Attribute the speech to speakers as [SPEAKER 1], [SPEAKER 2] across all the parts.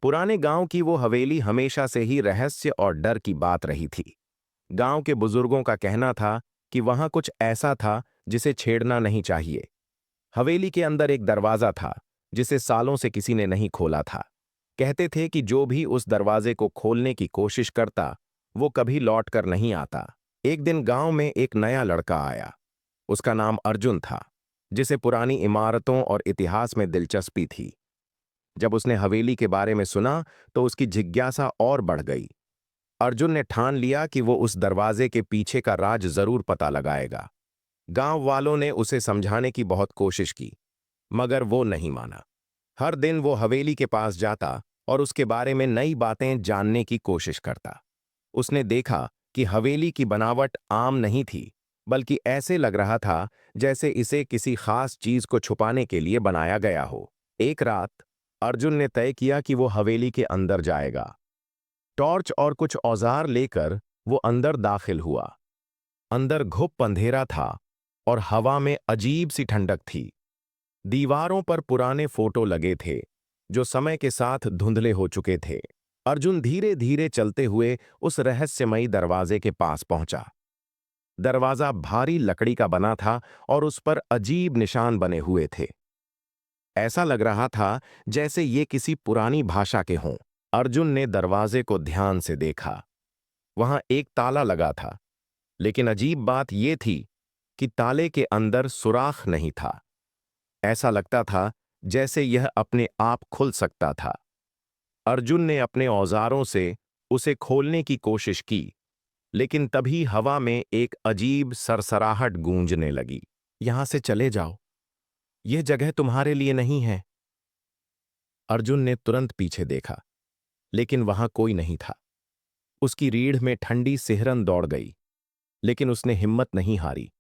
[SPEAKER 1] पुराने गांव की वो हवेली हमेशा से ही रहस्य और डर की बात रही थी। गांव के बुजुर्गों का कहना था कि वहां कुछ ऐसा था जिसे छेड़ना नहीं चाहिए। हवेली के अंदर एक दरवाजा था जिसे सालों से किसी ने नहीं खोला था। कहते थे कि जो भी उस दरवाजे को खोलने की कोशिश करता वो कभी लौट कर नहीं आता। एक दिन गांव में एक नया लड़का आया। उसका नाम अर्जुन था, जिसे पुरानी इमारतों और इतिहास में दिलचस्पी थी। जब उसने हवेली के बारे में सुना तो उसकी जिज्ञासा और बढ़ गई। अर्जुन ने ठान लिया कि वो उस दरवाजे के पीछे का राज जरूर पता लगाएगा। गांव वालों ने उसे समझाने की बहुत कोशिश की, मगर वो नहीं माना। हर दिन वो हवेली के पास जाता और उसके बारे में नई बातें जानने की कोशिश करता। उसने देखा कि हवेली की बनावट आम नहीं थी, बल्कि ऐसे लग रहा था जैसे इसे किसी खास चीज को छुपाने के लिए बनाया गया हो। एक रात अर्जुन ने तय किया कि वो हवेली के अंदर जाएगा। टॉर्च और कुछ औजार लेकर वो अंदर दाखिल हुआ। अंदर घुप अंधेरा था और हवा में अजीब सी ठंडक थी। दीवारों पर पुराने फोटो लगे थे जो समय के साथ धुंधले हो चुके थे। अर्जुन धीरे धीरे चलते हुए उस रहस्यमयी दरवाजे के पास पहुंचा। दरवाजा भारी लकड़ी का बना था और उस पर अजीब निशान बने हुए थे। ऐसा लग रहा था जैसे ये किसी पुरानी भाषा के हों। अर्जुन ने दरवाजे को ध्यान से देखा। वहां एक ताला लगा था, लेकिन अजीब बात यह थी कि ताले के अंदर सुराख नहीं था। ऐसा लगता था जैसे यह अपने आप खुल सकता था। अर्जुन ने अपने औजारों से उसे खोलने की कोशिश की, लेकिन तभी हवा में एक अजीब सरसराहट गूंजने लगी। यहां से चले जाओ, यह जगह तुम्हारे लिए नहीं है। अर्जुन ने तुरंत पीछे देखा, लेकिन वहां कोई नहीं था। उसकी रीढ़ में ठंडी सिहरन दौड़ गई, लेकिन उसने हिम्मत नहीं हारी।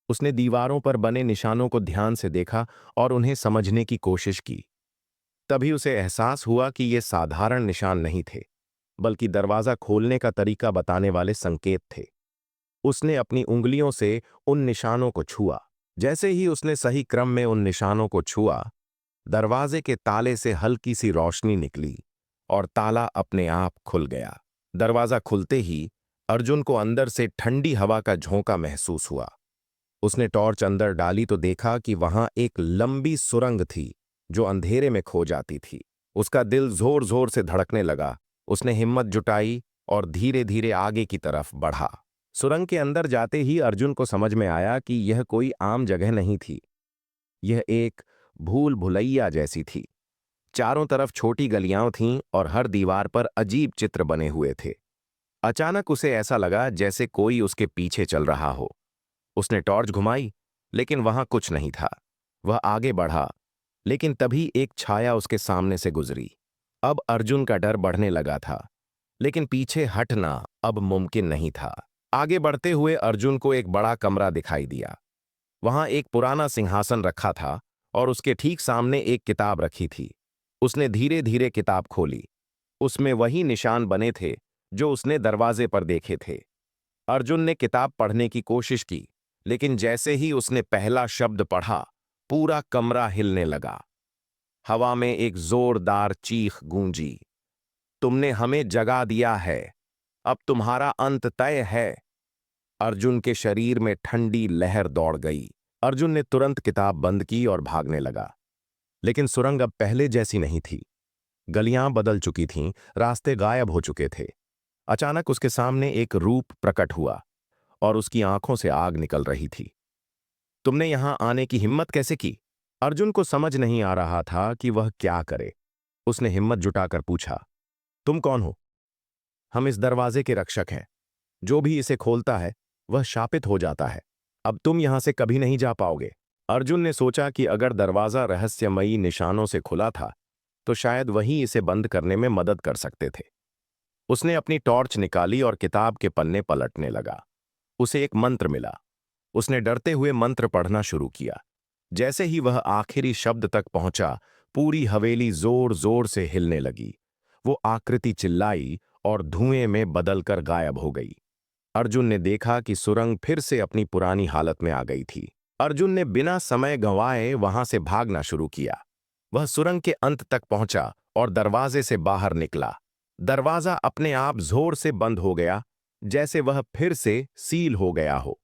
[SPEAKER 1] उसने दीवारों पर बने निशानों को ध्यान से देखा और उन्हें समझने की कोशिश की। तभी उसे एहसास हुआ कि ये साधारण निशान नहीं थे, बल्कि दरवाजा खोलने का तरीका बताने वाले संकेत थे। उसने अपनी उंगलियों से उन निशानों को छुआ। जैसे ही उसने सही क्रम में उन निशानों को छुआ, दरवाजे के ताले से हल्की सी रोशनी निकली और ताला अपने आप खुल गया। दरवाजा खुलते ही अर्जुन को अंदर से ठंडी हवा का झोंका महसूस हुआ। उसने टॉर्च अंदर डाली तो देखा कि वहां एक लंबी सुरंग थी जो अंधेरे में खो जाती थी। उसका दिल जोर जोर से धड़कने लगा। उसने हिम्मत जुटाई और धीरे धीरे आगे की तरफ बढ़ा। सुरंग के अंदर जाते ही अर्जुन को समझ में आया कि यह कोई आम जगह नहीं थी। यह एक भूल भुलैया जैसी थी। चारों तरफ छोटी गलियां थीं और हर दीवार पर अजीब चित्र बने हुए थे। अचानक उसे ऐसा लगा जैसे कोई उसके पीछे चल रहा हो। उसने टॉर्च घुमाई, लेकिन वहां कुछ नहीं था। वह आगे बढ़ा, लेकिन तभी एक छाया उसके सामने से गुजरी। अब अर्जुन का डर बढ़ने लगा था, लेकिन पीछे हटना अब मुमकिन नहीं था। आगे बढ़ते हुए अर्जुन को एक बड़ा कमरा दिखाई दिया। वहां एक पुराना सिंहासन रखा था और उसके ठीक सामने एक किताब रखी थी। उसने धीरे धीरे किताब खोली। उसमें वही निशान बने थे जो उसने दरवाजे पर देखे थे। अर्जुन ने किताब पढ़ने की कोशिश की, लेकिन जैसे ही उसने पहला शब्द पढ़ा, पूरा कमरा हिलने लगा। हवा में एक जोरदार चीख गूंजी, तुमने हमें जगा दिया है, अब तुम्हारा अंत तय है। अर्जुन के शरीर में ठंडी लहर दौड़ गई। अर्जुन ने तुरंत किताब बंद की और भागने लगा। लेकिन सुरंग अब पहले जैसी नहीं थी। गलियां बदल चुकी थीं, रास्ते गायब हो चुके थे। अचानक उसके सामने एक रूप प्रकट हुआ और उसकी आंखों से आग निकल रही थी। तुमने यहां आने की हिम्मत कैसे की? अर्जुन को समझ नहीं आ रहा था कि वह क्या करे। उसने हिम्मत जुटाकर पूछा, तुम कौन हो? हम इस दरवाजे के रक्षक हैं। जो भी इसे खोलता है वह शापित हो जाता है। अब तुम यहां से कभी नहीं जा पाओगे। अर्जुन ने सोचा कि अगर दरवाजा रहस्यमयी निशानों से खुला था तो शायद वही इसे बंद करने में मदद कर सकते थे। उसने अपनी टॉर्च निकाली और किताब के पन्ने पलटने लगा। उसे एक मंत्र मिला। उसने डरते हुए मंत्र पढ़ना शुरू किया। जैसे ही वह आखिरी शब्द तक पहुंचा, पूरी हवेली जोर जोर से हिलने लगी। वो आकृति चिल्लाई और धुएं में बदलकर गायब हो गई। अर्जुन ने देखा कि सुरंग फिर से अपनी पुरानी हालत में आ गई थी। अर्जुन ने बिना समय गंवाए वहां से भागना शुरू किया। वह सुरंग के अंत तक पहुंचा और दरवाजे से बाहर निकला। दरवाजा अपने आप जोर से बंद हो गया, जैसे वह फिर से सील हो गया हो।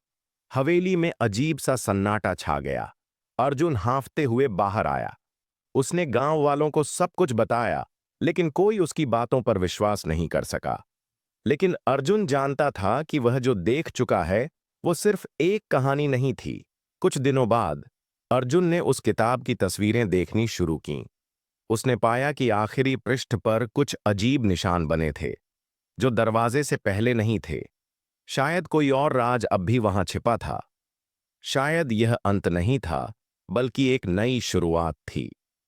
[SPEAKER 1] हवेली में अजीब सा सन्नाटा छा गया। अर्जुन हांफते हुए बाहर आया। उसने गांव वालों को सब कुछ बताया, लेकिन कोई उसकी बातों पर विश्वास नहीं कर सका। लेकिन अर्जुन जानता था कि वह जो देख चुका है वो सिर्फ एक कहानी नहीं थी। कुछ दिनों बाद अर्जुन ने उस किताब की तस्वीरें देखनी शुरू कीं। उसने पाया कि आखिरी पृष्ठ पर कुछ अजीब निशान बने थे, जो दरवाजे से पहले नहीं थे। शायद कोई और राज अब भी वहां छिपा था। शायद यह अंत नहीं था, बल्कि एक नई शुरुआत थी।